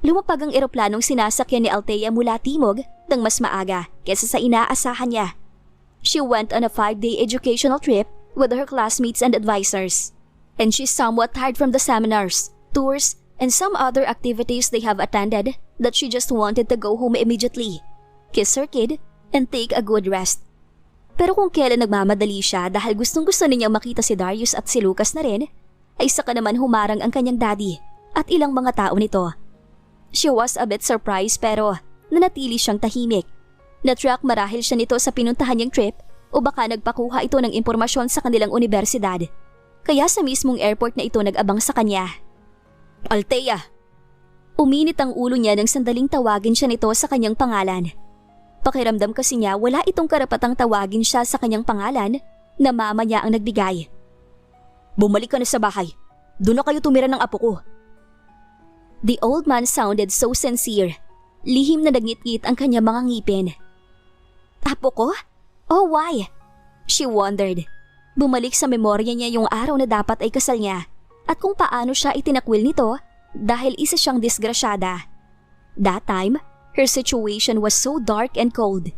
Lumapag ang eroplanong sinasakyan ni Althea mula timog ng mas maaga kaysa sa inaasahan niya. She went on a 5-day educational trip with her classmates and advisors. And she's somewhat tired from the seminars, tours, and some other activities they have attended that she just wanted to go home immediately, kiss her kid, and take a good rest. Pero kung kailan nagmamadali siya dahil gustong-gusto ninyang makita si Darius at si Lucas na rin, ay saka naman humarang ang kanyang daddy at ilang mga tao nito. She was a bit surprised pero nanatili siyang tahimik. Na-track marahil siya nito sa pinuntahan niyang trip o baka nagpakuha ito ng impormasyon sa kanilang universidad. Kaya sa mismong airport na ito nag-abang sa kanya. Althea! Uminit ang ulo niya nang sandaling tawagin siya nito sa kanyang pangalan. Pakiramdam kasi niya wala itong karapatang tawagin siya sa kanyang pangalan na mama niya ang nagbigay. Bumalik ka na sa bahay. Doon na kayo tumira ng apo ko. The old man sounded so sincere. Lihim na nagngit-ngit ang kanyang mga ngipin. Apo ko? Oh, why? She wondered. Bumalik sa memorya niya yung araw na dapat ay kasal niya at kung paano siya itinakwil nito dahil isa siyang disgrasyada. That time, her situation was so dark and cold.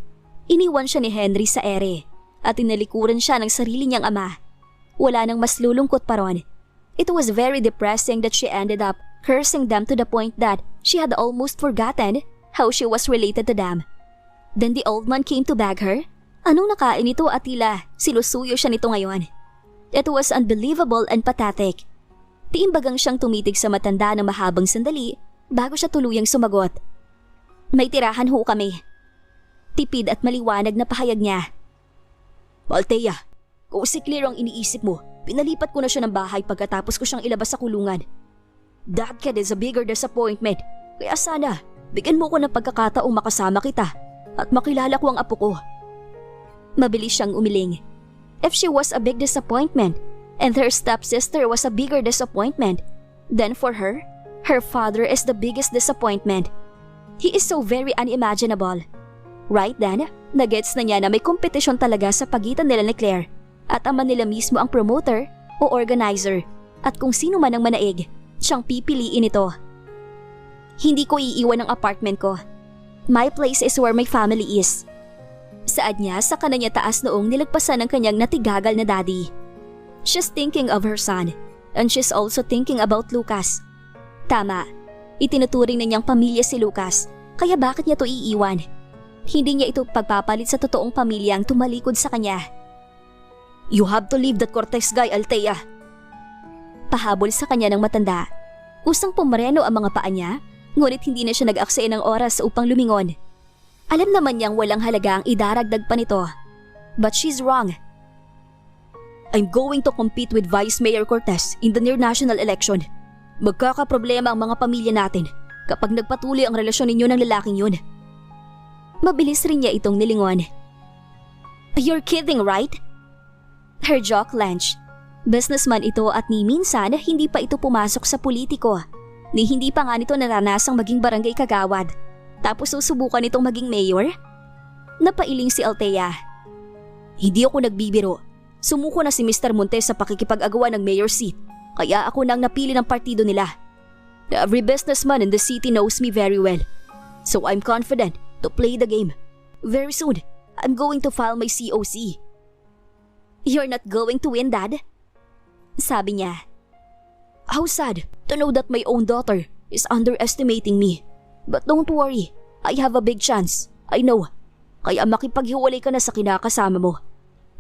Iniwan siya ni Henry sa ere at tinalikuran siya ng sarili niyang ama. Wala nang mas lulungkot pa ron. It was very depressing that she ended up cursing them to the point that she had almost forgotten how she was related to them. Then the old man came to beg her. Anong nakain ito at tila silusuyo siya nito ngayon? It was unbelievable and pathetic. Tiimbagang siyang tumitig sa matanda ng mahabang sandali bago siya tuluyang sumagot. May tirahan ho kami. Tipid at maliwanag na pahayag niya. Althea, kung si Claire ang iniisip mo, pinalipat ko na siya ng bahay pagkatapos ko siyang ilabas sa kulungan. That kid is a bigger disappointment. Kaya sana, bigyan mo ko ng pagkakataong makasama kita at makilala ko ang apo ko. Mabilis siyang umiling. If she was a big disappointment and her stepsister was a bigger disappointment, then for her, her father is the biggest disappointment. He is so very unimaginable. Right then, nagets na niya na may kompetisyon talaga sa pagitan nila ni Claire at ama nila mismo ang promoter o organizer at kung sino man ang manaig, siyang pipiliin ito. Hindi ko iiwan ang apartment ko. My place is where my family is. Saad niya sa kananya taas noong nilagpasan ng kanyang natigagal na daddy. She's thinking of her son and she's also thinking about Lucas. Tama, itinuturing na niyang pamilya si Lucas kaya bakit niya to iiwan? Hindi niya ito pagpapalit sa totoong pamilyang tumalikod sa kanya. You have to leave that Cortez guy, Althea. Pahabol sa kanya ng matanda. Kusang pumareno ang mga paa niya, ngunit hindi na siya nag-aksaya ng oras upang lumingon. Alam naman niyang walang halaga ang idaragdag pa nito. But she's wrong. I'm going to compete with Vice Mayor Cortez in the near national election. Magkakaproblema ang mga pamilya natin kapag nagpatuloy ang relasyon ninyo ng lalaking yun. Mabilis rin niya itong nilingon. You're kidding, right? Her jaw clenched. Businessman ito at ni minsan hindi pa ito pumasok sa politiko. Ni hindi pa nga nito naranasang maging barangay kagawad. Tapos susubukan itong maging mayor? Napailing si Althea. Hindi ako nagbibiro. Sumuko na si Mr. Montes sa pakikipag-agawa ng mayor seat. Kaya ako nang napili ng partido nila. Every businessman in the city knows me very well. So I'm confident to play the game. Very soon, I'm going to file my COC. You're not going to win, Dad? Sabi niya. How sad to know that my own daughter is underestimating me. But don't worry, I have a big chance. I know. Kaya makipaghiwalay ka na sa kinakasama mo.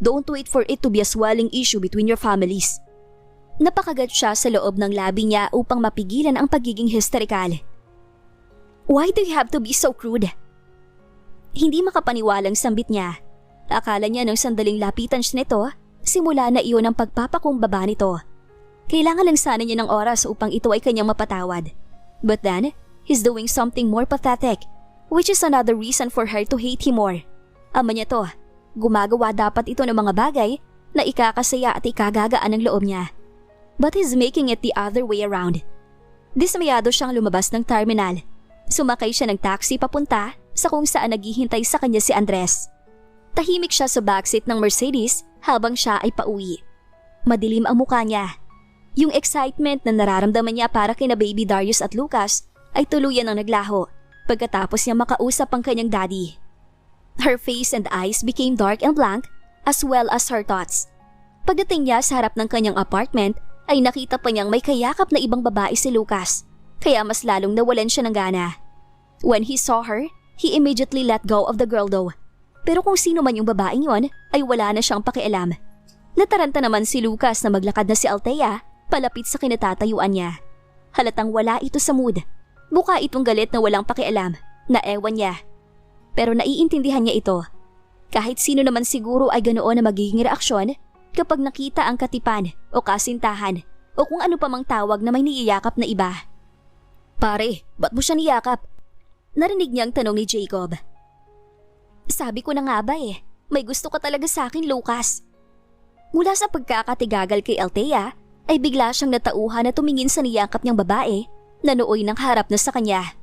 Don't wait for it to be a swelling issue between your families. Napakagat siya sa loob ng labi niya upang mapigilan ang pagiging hysterikal. Why do you have to be so crude? Hindi makapaniwalang sambit niya. Akala niya nang sandaling lapitan siya nito, simula na iyon ang pagpapakumbaba nito. Kailangan lang sana niya ng oras upang ito ay kanyang mapatawad. But then, he's doing something more pathetic, which is another reason for her to hate him more. Ama niya to, gumagawa dapat ito ng mga bagay na ikakasaya at ikagagaan ng loob niya. But he's making it the other way around. Dismayado siyang lumabas ng terminal. Sumakay siya ng taxi papunta sa kung saan naghihintay sa kanya si Andres. Tahimik siya sa backseat ng Mercedes habang siya ay pauwi. Madilim ang mukha niya. Yung excitement na nararamdaman niya para kina Baby Darius at Lucas ay tuluyan ang naglaho pagkatapos niya makausap ang kanyang daddy. Her face and eyes became dark and blank as well as her thoughts. Pagdating niya sa harap ng kanyang apartment ay nakita pa niyang may kayakap na ibang babae si Lucas, kaya mas lalong nawalan siya ng gana. When he saw her, he immediately let go of the girl though. Pero kung sino man yung babaeng yon ay wala na siyang pakialam. Nataranta naman si Lucas na maglakad na si Althea palapit sa kinatatayuan niya. Halatang wala ito sa mood. Mukha itong galit na walang pakialam, na ewan niya. Pero naiintindihan niya ito. Kahit sino naman siguro ay ganoon na magiging reaksyon kapag nakita ang katipan o kasintahan o kung ano pa mang tawag na may niyayakap na iba. Pare, ba't mo siya niyakap? Narinig niyang tanong ni Jacob. Sabi ko na nga ba may gusto ka talaga sa akin, Lucas. Mula sa pagkakatigagal kay Althea, ay bigla siyang natauhan na tumingin sa niyakap niyang babae na nooy nang harap na sa kanya.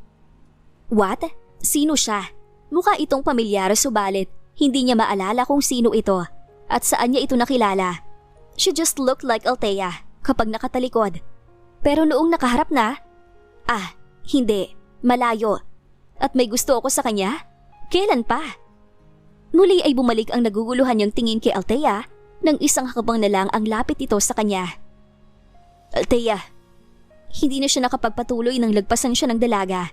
What? Sino siya? Mukha itong pamilyar subalit hindi niya maalala kung sino ito at saan niya ito nakilala. She just looked like Althea kapag nakatalikod. Pero noong nakaharap na, hindi, malayo. At may gusto ako sa kanya? Kailan pa? Muli ay bumalik ang naguguluhan niyang tingin kay Althea nang isang hakbang na lang ang lapit ito sa kanya. Althea. Hindi na siya nakapagpatuloy nang lagpasan siya ng dalaga.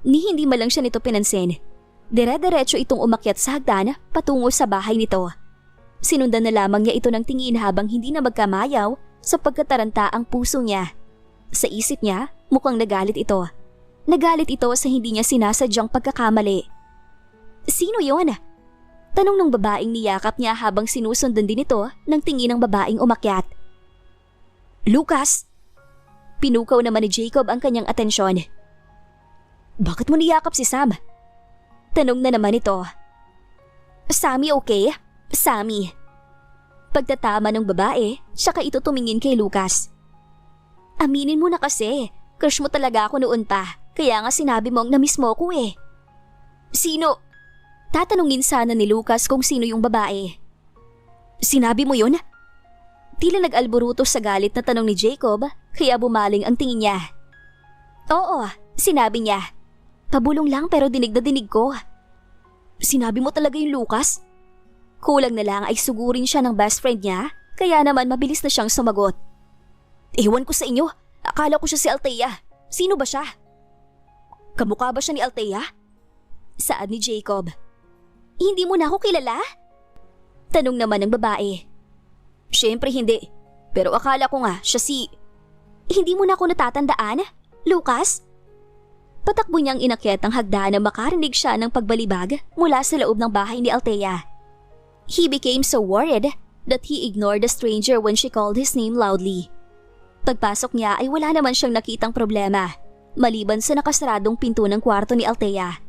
Ni hindi man lang siya nito pinansin. Dire-diretso itong umakyat sa hagdan patungo sa bahay nito. Sinundan na lamang niya ito ng tingin habang hindi na magkamayaw sa pagkataranta ang puso niya. Sa isip niya, mukhang nagalit ito. Nagalit ito sa hindi niya sinasadyang pagkakamali. Sino yon? Tanong ng babaeng niyakap niya habang sinusundan din ito ng tingin ng babaeng umakyat. Lucas! Pinukaw naman ni Jacob ang kanyang atensyon. Bakit mo niyakap si Sam? Tanong na naman ito. Sammy, okay? Sammy. Pagtatama ng babae, saka ito tumingin kay Lucas. Aminin mo na kasi, crush mo talaga ako noon pa, kaya nga sinabi mong na-miss mo ko Sino? Tatanungin sana ni Lucas kung sino yung babae. Sinabi mo yun? Tila nag-alboruto sa galit na tanong ni Jacob, kaya bumaling ang tingin niya. Oo, sinabi niya. Pabulong lang pero dinig na dinig ko. Sinabi mo talaga yung Lucas? Kulang na lang ay sugurin siya ng best friend niya, kaya naman mabilis na siyang sumagot. Ewan ko sa inyo, akala ko siya si Althea. Sino ba siya? Kamukha ba siya ni Althea? Saad ni Jacob. Hindi mo na ako kilala? Tanong naman ng babae. Siyempre hindi, pero akala ko nga siya si... Hindi mo na ako natatandaan, Lucas? Patakbo niyang inakyat ang hagdan na makarinig siya ng pagbalibag mula sa loob ng bahay ni Althea. He became so worried that he ignored the stranger when she called his name loudly. Pagpasok niya ay wala naman siyang nakitang problema, maliban sa nakasaradong pinto ng kwarto ni Althea.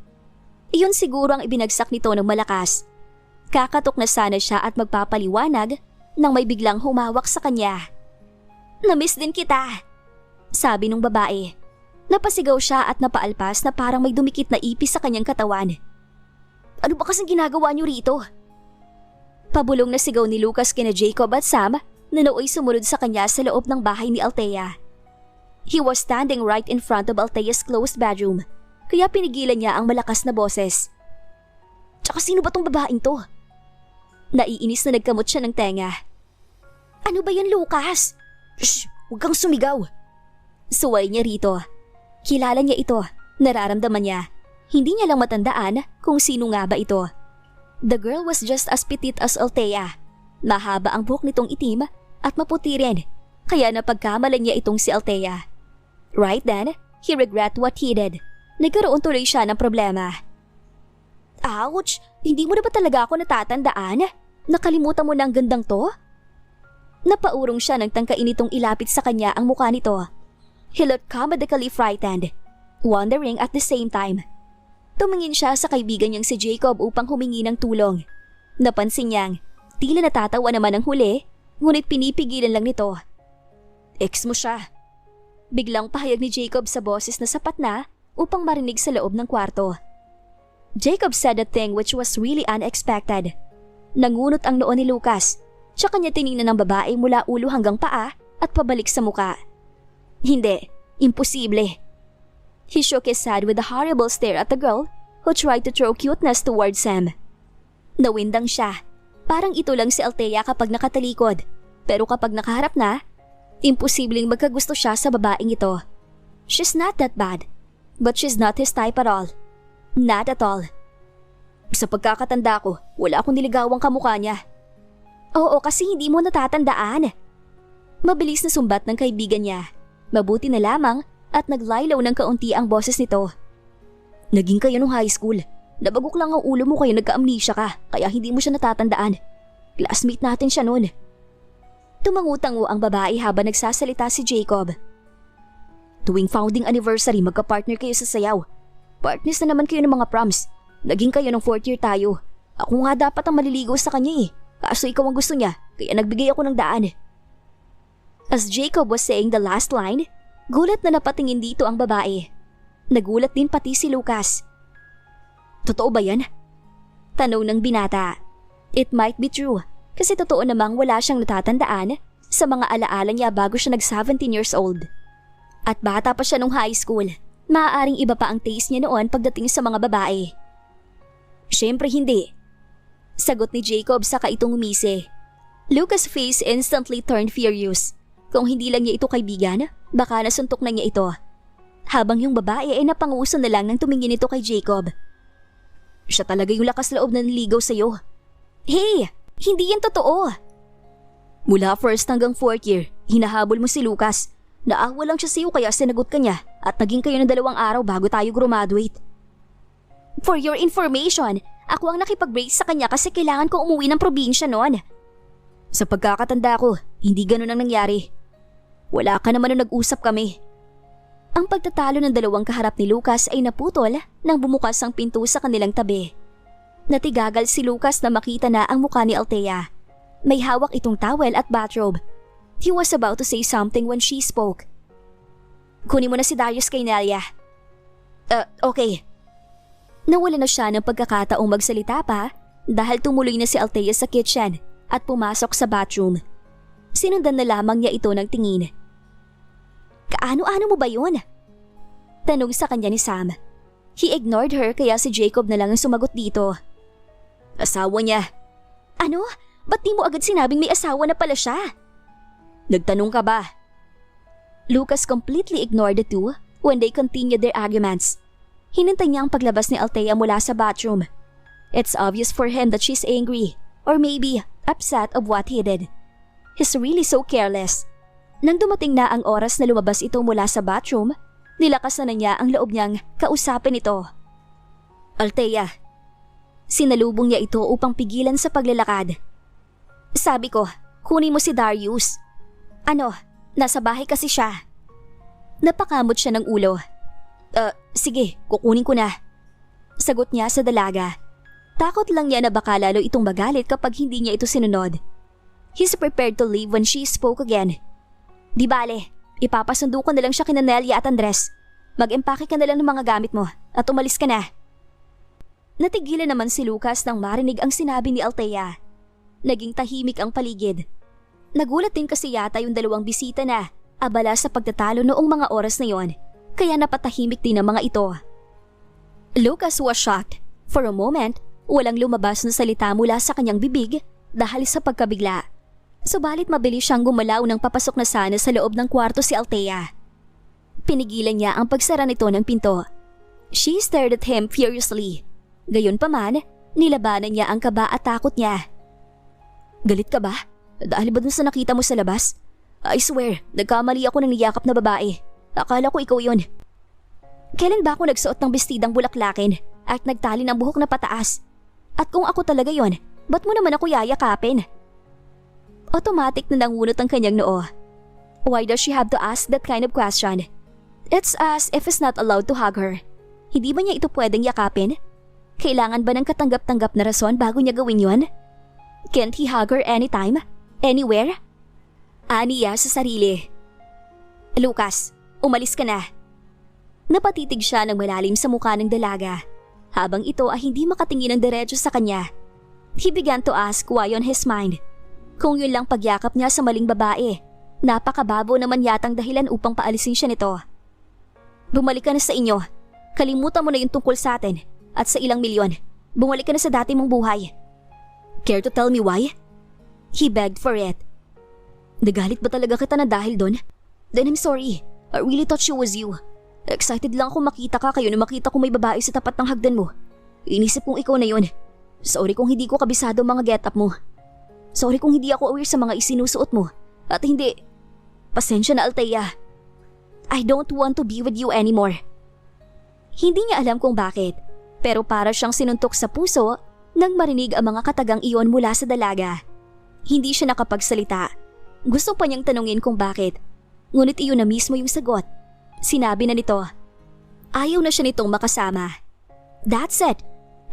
Iyon siguro ang ibinagsak nito ng malakas. Kakatok na sana siya at magpapaliwanag nang may biglang humawak sa kanya. Namiss din kita, sabi nung babae. Napasigaw siya at napaalpas na parang may dumikit na ipis sa kanyang katawan. Ano ba kasing ginagawa niyo rito? Pabulong na sigaw ni Lucas kina Jacob at Sam na nooy sumunod sa kanya sa loob ng bahay ni Althea. He was standing right in front of Althea's closed bedroom. Kaya pinigilan niya ang malakas na boses. Tsaka sino ba tong babaeng to? Naiinis na nagkamot siya ng tenga. Ano ba yan, Lucas? Shh! Huwag kang sumigaw! Suway niya rito. Kilala niya ito. Nararamdaman niya. Hindi niya lang matandaan kung sino nga ba ito. The girl was just as petite as Althea. Mahaba ang buhok nitong itim at maputi rin. Kaya napagkamalan niya itong si Althea. Right then, he regret what he did. Nagkaroon tuloy siya ng problema. Ouch! Hindi mo na ba talaga ako natatandaan? Nakalimutan mo na ang gandang to? Napaurong siya nang tangkain itong ilapit sa kanya ang mukha nito. He looked comedically frightened, wondering at the same time. Tumingin siya sa kaibigan niyang si Jacob upang humingi ng tulong. Napansin niyang tila natatawa naman ang huli, ngunit pinipigilan lang nito. Ex mo siya. Biglang pahayag ni Jacob sa boses na sapat na upang marinig sa loob ng kwarto. Jacob said a thing which was really unexpected. Nangunot ang noo ni Lucas, tsaka niya tiningnan ng babae mula ulo hanggang paa at pabalik sa muka. Hindi, imposible. He shook his head with a horrible stare at the girl who tried to throw cuteness towards him. Nawindang siya. Parang ito lang si Althea kapag nakatalikod. Pero kapag nakaharap na, imposibleng magkagusto siya sa babaeng ito. She's not that bad. But she's not his type at all. Not at all. Sa pagkakatanda ko, wala akong niligawang kamukha niya. Oo, kasi hindi mo natatandaan. Mabilis na sumbat ng kaibigan niya. Mabuti na lamang at naglaylaw ng kaunti ang boses nito. Naging kayo nung high school. Nabagok lang ang ulo mo kaya nagka-amnesia ka, kaya hindi mo siya natatandaan. Classmate natin siya noon. Tumangutango ang babae habang nagsasalita si Jacob. Tuwing founding anniversary magka-partner kayo sa sayaw. Partners na naman kayo ng mga proms. Naging kayo ng 4th year tayo. Ako nga dapat ang maliligaw sa kanya eh. Kaso ikaw ang gusto niya, kaya nagbigay ako ng daan. As Jacob was saying the last line, gulat na napatingin dito ang babae. Nagulat din pati si Lucas. Totoo ba yan? Tanong ng binata. It might be true, kasi totoo namang wala siyang natatandaan sa mga alaala niya bago siya nag-17 years old. At bata pa siya nung high school, maaaring iba pa ang taste niya noon pagdating sa mga babae. Siyempre hindi. Sagot ni Jacob sa kaitong umisi. Lucas' face instantly turned furious. Kung hindi lang niya ito kaibigan, baka nasuntok na niya ito. Habang yung babae ay napanguso na lang nang tumingin ito kay Jacob. Siya talaga yung lakas loob na niligaw sa'yo. Hey! Hindi yan totoo! Mula 1st hanggang 4th year, hinahabol mo si Lucas. Naawa lang siya sa'yo kaya sinagot ka niya at naging kayo ng 2 araw bago tayo graduate. For your information, ako ang nakipag-brace sa kanya kasi kailangan ko umuwi ng probinsya noon. Sa pagkakatanda ko, hindi ganun ang nangyari. Wala ka naman nung nag-usap kami. Ang pagtatalo ng 2 kaharap ni Lucas ay naputol nang bumukas ang pinto sa kanilang tabi. Natigagal si Lucas na makita na ang mukha ni Althea. May hawak itong towel at bathrobe. He was about to say something when she spoke. Kunin mo na si Darius kay Nelia. Okay. Nawala na siya ng pagkakataong magsalita pa dahil tumuloy na si Althea sa kitchen at pumasok sa bathroom. Sinundan na lamang niya ito ng tingin. Kaano-ano mo ba yun? Tanong sa kanya ni Sam. He ignored her kaya si Jacob na lang ang sumagot dito. Asawa niya. Ano? Ba't di mo agad sinabing may asawa na pala siya? Nagtanong ka ba? Lucas completely ignored the two when they continued their arguments. Hinintay niya ang paglabas ni Althea mula sa bathroom. It's obvious for him that she's angry or maybe upset of what he did. He's really so careless. Nang dumating na ang oras na lumabas ito mula sa bathroom, nilakasan na niya ang loob niyang kausapin ito. Althea. Sinalubong niya ito upang pigilan sa paglalakad. Sabi ko, kunin mo si Darius. Ano, nasa bahay kasi siya. Napakamot siya ng ulo. Sige, kukunin ko na. Sagot niya sa dalaga. Takot lang niya na baka lalo itong magalit kapag hindi niya ito sinunod. He's prepared to leave when she spoke again. Di bale, ipapasundo ko na lang siya kina Nelia at Andres. Mag-empake ka na lang ng mga gamit mo at umalis ka na. Natigilan naman si Lucas nang marinig ang sinabi ni Althea. Naging tahimik ang paligid. Nagulat din kasi yata yung 2 bisita na abala sa pagtatalo noong mga oras na yon. Kaya napatahimik din ang mga ito. Lucas was shocked. For a moment, walang lumabas na salita mula sa kanyang bibig dahil sa pagkabigla. Subalit mabilis siyang gumalaw nang papasok na sana sa loob ng kwarto si Althea. Pinigilan niya ang pagsara nito ng pinto. She stared at him furiously. Gayunpaman, nilabanan niya ang kaba at takot niya. Galit ka ba? Dahil ba dun sa nakita mo sa labas? I swear, nagkamali ako ng niyakap na babae. Akala ko ikaw yun. Kailan ba ako nagsuot ng bestidang bulaklakin at nagtali ng buhok na pataas? At kung ako talaga yon, ba't mo naman ako yayakapin? Automatic na nangunot ang kanyang noo. Why does she have to ask that kind of question? It's as if he's not allowed to hug her. Hindi ba niya ito pwedeng yakapin? Kailangan ba ng katanggap-tanggap na rason bago niya gawin yon? Can't he hug her anytime? Anywhere? Aniya sa sarili. Lucas, umalis ka na. Napatitig siya ng malalim sa mukha ng dalaga, habang ito ay hindi makatingin ng diretso sa kanya. He began to ask why on his mind. Kung yun lang pagyakap niya sa maling babae, napakababo naman yatang dahilan upang paalisin siya nito. Bumalik ka na sa inyo. Kalimutan mo na yung tungkol sa atin at sa ilang milyon. Bumalik ka na sa dati mong buhay. Care to tell me why? He begged for it. Nagalit ba talaga kita na dahil doon? Then I'm sorry. I really thought she was you. Excited lang ako makita ka kayo na makita ko may babae sa tapat ng hagdan mo. Inisip kong ikaw na yun. Sorry kung hindi ko kabisado ang mga get-up mo. Sorry kung hindi ako aware sa mga isinusuot mo. At hindi. Pasensya na, Althea. I don't want to be with you anymore. Hindi niya alam kung bakit, pero para siyang sinuntok sa puso nang marinig ang mga katagang iyon mula sa dalaga. Hindi siya nakapagsalita. Gusto pa niyang tanungin kung bakit, ngunit iyon na mismo yung sagot. Sinabi na nito, ayaw na siya nitong makasama. That's it.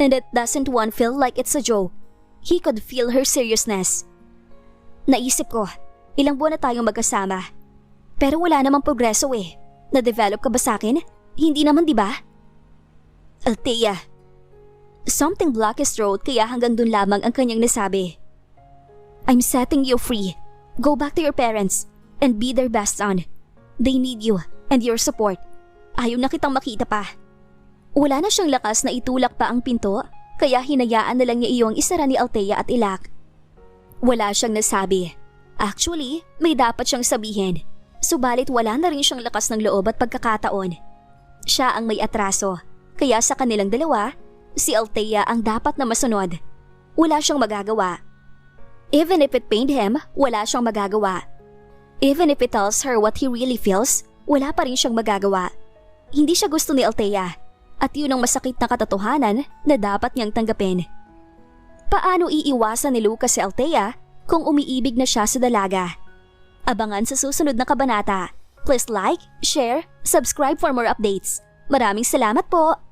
And it doesn't one feel like it's a joke. He could feel her seriousness. Naisip ko, ilang buwan na tayong magkasama. Pero wala namang progreso eh. Na-develop ka ba sa akin? Hindi naman, di ba? Althea. Something blocked his throat kaya hanggang dun lamang ang kanyang nasabi. I'm setting you free. Go back to your parents and be their best son. They need you and your support. Ayaw na kitang makita pa. Wala na siyang lakas na itulak pa ang pinto kaya hinayaan na lang niya iyong isara ni Althea at ilak. Wala siyang nasabi. Actually, may dapat siyang sabihin. Subalit wala na rin siyang lakas ng loob at pagkakataon. Siya ang may atraso, kaya sa kanilang dalawa, si Althea ang dapat na masunod. Wala siyang magagawa. Even if it pained him, wala siyang magagawa. Even if it tells her what he really feels, wala pa rin siyang magagawa. Hindi siya gusto ni Althea, at yun ang masakit na katotohanan na dapat niyang tanggapin. Paano iiwasan ni Lucas si Althea kung umiibig na siya sa dalaga? Abangan sa susunod na kabanata. Please like, share, subscribe for more updates. Maraming salamat po!